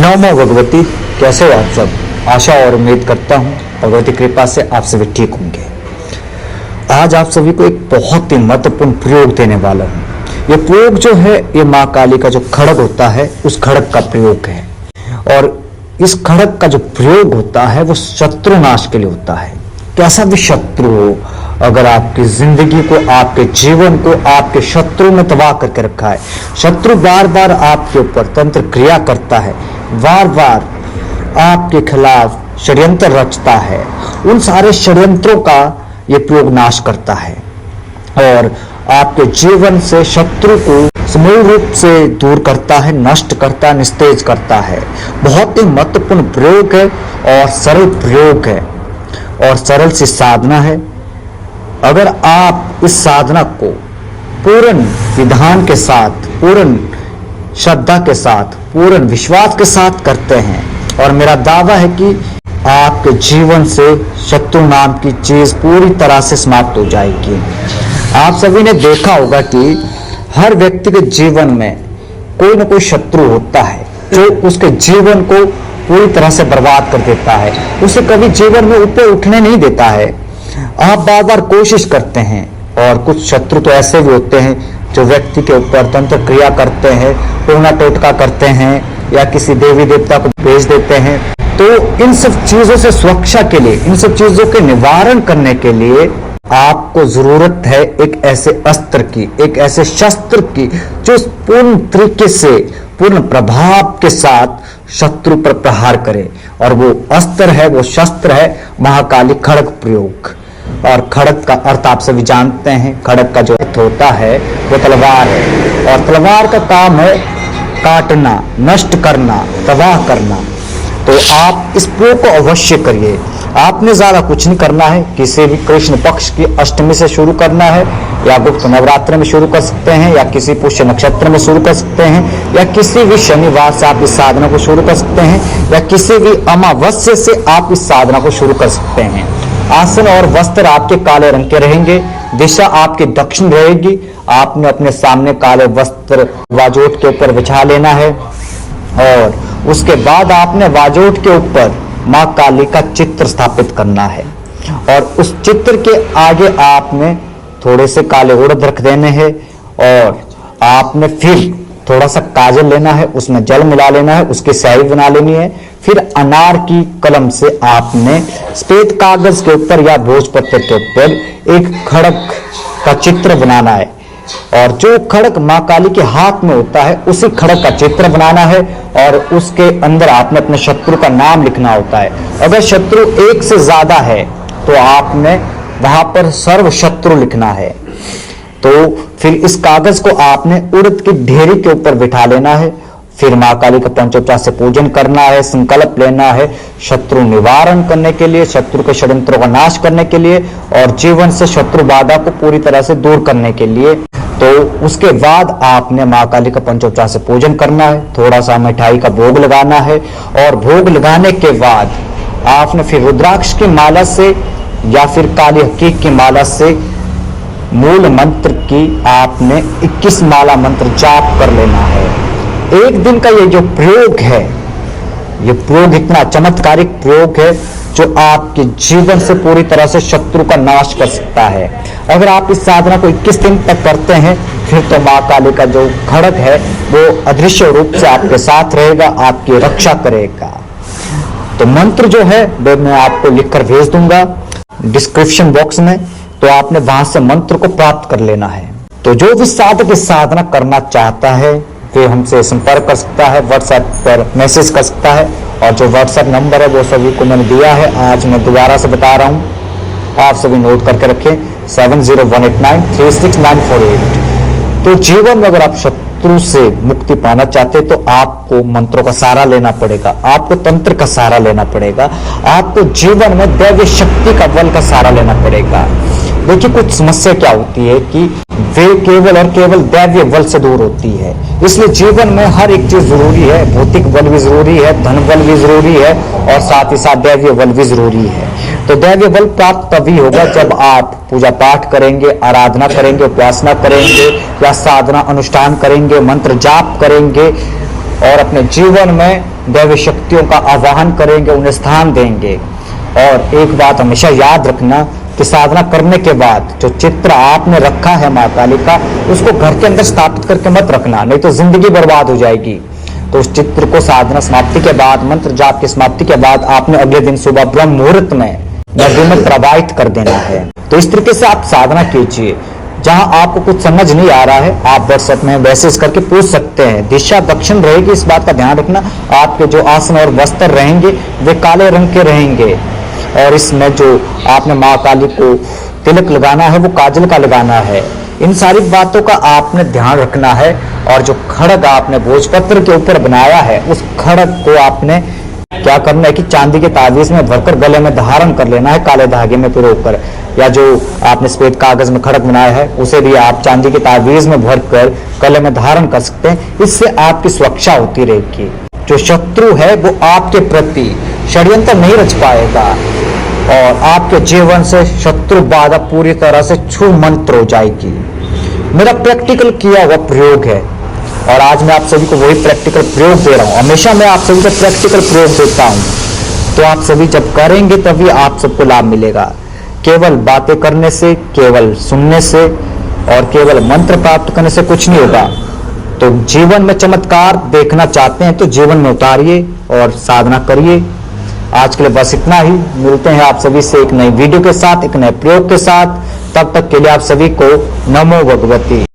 नमो भगवती। कैसे हो आप सब? आशा और उम्मीद करता हूँ भगवती कृपा से आप सभी ठीक होंगे। आज आप सभी को एक बहुत ही महत्वपूर्ण प्रयोग देने वाला हूँ। ये प्रयोग जो है ये माँ काली का जो खड्ग होता है उस खड्ग का प्रयोग है। और इस खड्ग का जो प्रयोग होता है वो शत्रुनाश के लिए होता है। कैसा भी शत्रु हो, अगर आपकी जिंदगी को, आपके जीवन को आपके शत्रु ने तबाह करके रखा है, शत्रु बार बार आपके ऊपर तंत्र क्रिया करता है, बार बार आपके खिलाफ षड्यंत्र रचता है, उन सारे षड्यंत्रों का ये प्रयोग नाश करता है और आपके जीवन से शत्रु को समूल रूप से दूर करता है, नष्ट करता है, निस्तेज करता है। बहुत ही महत्वपूर्ण प्रयोग है और सरल प्रयोग है और सरल सी साधना है। अगर आप इस साधना को पूर्ण विधान के साथ, पूर्ण श्रद्धा के साथ, पूर्ण विश्वास के साथ करते हैं और मेरा दावा है कि आपके जीवन से शत्रु नाम की चीज पूरी तरह से समाप्त हो जाएगी। आप सभी ने देखा होगा कि हर व्यक्ति के जीवन में कोई ना कोई शत्रु होता है जो उसके जीवन को पूरी तरह से बर्बाद कर देता है, उसे कभी जीवन में ऊपर उठने नहीं देता है। आप बार बार कोशिश करते हैं और कुछ शत्रु तो ऐसे भी होते हैं जो व्यक्ति के ऊपर तंत्र क्रिया करते हैं, टोना टोटका करते हैं या किसी देवी देवता को भेज देते हैं। तो इन सब चीजों से सुरक्षा के लिए, इन सब चीजों के निवारण करने के लिए आपको जरूरत है एक ऐसे अस्त्र की, एक ऐसे शस्त्र की जो पूर्ण तरीके से, पूर्ण प्रभाव के साथ शत्रु पर प्रहार करे। और वो अस्त्र है, वो शस्त्र है महाकाली खड्ग प्रयोग। और खड्ग का अर्थ आप सभी जानते हैं। खड्ग का जो अर्थ होता है वो तलवार है और तलवार का काम है काटना, नष्ट करना, तबाह करना। तो आप इस प्रयोग को अवश्य करिए। आपने ज्यादा कुछ नहीं करना है। किसी भी कृष्ण पक्ष की अष्टमी से शुरू करना है या गुप्त नवरात्र में शुरू कर सकते हैं या किसी पुष्य नक्षत्र में शुरू कर सकते हैं या किसी भी शनिवार से आप इस साधना को शुरू कर सकते हैं या किसी भी अमावस्या से आप इस साधना को शुरू कर सकते हैं। आसन और वस्त्र आपके काले रंग के रहेंगे, दिशा आपकी दक्षिण रहेगी। आपने अपने सामने काले वस्त्र वाजोट के ऊपर बिछा लेना है और उसके बाद आपने वाजोट के ऊपर माँ काली का चित्र स्थापित करना है और उस चित्र के आगे आपने थोड़े से काले उड़द रख देने हैं और आपने फिर थोड़ा सा काजल लेना है, उसमें जल मिला लेना है, उसकी स्याही बना लेनी है। फिर अनार की कलम से आपने सफेद कागज के ऊपर या भोजपत्र के ऊपर एक खड्ग का चित्र बनाना है और जो खड्ग माँ काली के हाथ में होता है उसी खड्ग का चित्र बनाना है और उसके अंदर आपने अपने शत्रु का नाम लिखना होता है। अगर शत्रु एक से ज्यादा है तो आपने वहां पर सर्व शत्रु लिखना है। तो फिर इस कागज को आपने उड़द की ढेरी के ऊपर बिठा लेना है। फिर माँ काली का पंचोपचार से पूजन करना है, संकल्प लेना है शत्रु निवारण करने के लिए, शत्रु के षड्यंत्रों का नाश करने के लिए और जीवन से शत्रु बाधा को पूरी तरह से दूर करने के लिए। तो उसके बाद आपने माँ काली का पंचोपचार से पूजन करना है, थोड़ा सा मिठाई का भोग लगाना है और भोग लगाने के बाद आपने फिर रुद्राक्ष की माला से या फिर काली हकीक की माला से मूल मंत्र की आपने 21 माला मंत्र जाप कर लेना है। एक दिन का ये जो प्रयोग है, ये प्रयोग इतना चमत्कारिक प्रयोग है जो आपके जीवन से पूरी तरह से शत्रु का नाश कर सकता है। अगर आप इस साधना को 21 दिन तक करते हैं फिर तो माँ काली का जो खड्ग है वो अदृश्य रूप से आपके साथ रहेगा, आपकी रक्षा करेगा। तो मंत्र जो है वो मैं आपको लिखकर भेज दूंगा डिस्क्रिप्शन बॉक्स में, तो आपने वहां से मंत्र को प्राप्त कर लेना है। तो जो भी साधक इस साधना करना चाहता है वे हमसे संपर्क कर सकता है, व्हाट्सएप पर मैसेज कर सकता है और जो व्हाट्सएप नंबर है वो सभी को मैंने दिया है। आज मैं दोबारा से बता रहा हूँ, आप सभी नोट करके रखें 7018936948। तो जीवन में अगर आप शत्रु से मुक्ति पाना चाहते तो आपको मंत्रों का सहारा लेना पड़ेगा, आपको तंत्र का सहारा लेना पड़ेगा, आपको जीवन में दैवीय शक्ति का बल का सहारा लेना पड़ेगा। देखिए कुछ समस्या क्या होती है कि वे केवल और केवल दैवीय बल से दूर होती है, इसलिए जीवन में हर एक चीज जरूरी है। भौतिक बल भी जरूरी है, धन बल भी जरूरी है और साथ ही साथ दैवीय बल भी जरूरी है। तो दैवीय बल प्राप्त तभी होगा जब आप पूजा पाठ करेंगे, आराधना करेंगे, उपासना करेंगे या साधना अनुष्ठान करेंगे, मंत्र जाप करेंगे और अपने जीवन में दैवी शक्तियों का आवाहन करेंगे, उन्हें स्थान देंगे। और एक बात हमेशा याद रखना कि साधना करने के बाद जो चित्र आपने रखा है माँ काली का, उसको घर के अंदर स्थापित करके मत रखना, नहीं तो जिंदगी बर्बाद हो जाएगी। तो उस चित्र को साधना समाप्ति के बाद, मंत्र जाप की समाप्ति के बाद आपने अगले दिन सुबह ब्रह्म मुहूर्त में नदी में प्रवाहित कर देना है। तो इस तरीके से आप साधना कीजिए। जहां आपको कुछ समझ नहीं आ रहा है, आप व्हाट्सएप में मैसेज करके पूछ सकते हैं। दिशा दक्षिण रहेगी, इस बात का ध्यान रखना। आपके जो आसन और वस्त्र रहेंगे वे काले रंग के रहेंगे, और इसमें जो आपने माँ काली को तिलक लगाना है वो काजल का लगाना है। इन सारी बातों का आपने ध्यान रखना है। और जो खड़ग आपने भोजपत्र के ऊपर बनाया है, उस खड़ग को आपने क्या करना है कि चांदी के ताबीज में भरकर गले में धारण कर लेना है, काले धागे में पिरोकर। या जो आपने सफेद कागज में खड़ग बनाया है, उसे भी आप चांदी के ताबीज में भरकर गले में धारण कर सकते हैं। इससे आपकी सुरक्षा होती रहेगी। जो शत्रु है वो आपके प्रति षड्यंत्र नहीं रच पाएगा, और आपके जीवन से शत्रु बाधा पूरी तरह से छू मंत्र हो जाएगी। मेरा प्रैक्टिकल किया हुआ प्रयोग है, और आज मैं आप सभी को वही प्रैक्टिकल प्रयोग दे रहा हूं। हमेशा मैं आप सभी को प्रैक्टिकल प्रयोग देता हूं, तो आप सभी जब करेंगे तभी आप सबको लाभ मिलेगा। केवल बातें करने से, केवल सुनने से और केवल मंत्र प्राप्त करने से कुछ नहीं होगा। तो जीवन में चमत्कार देखना चाहते हैं तो जीवन में उतारिए और साधना करिए। आज के लिए बस इतना ही। मिलते हैं आप सभी से एक नई वीडियो के साथ, एक नए प्रयोग के साथ। तब तक के लिए आप सभी को नमो भगवती।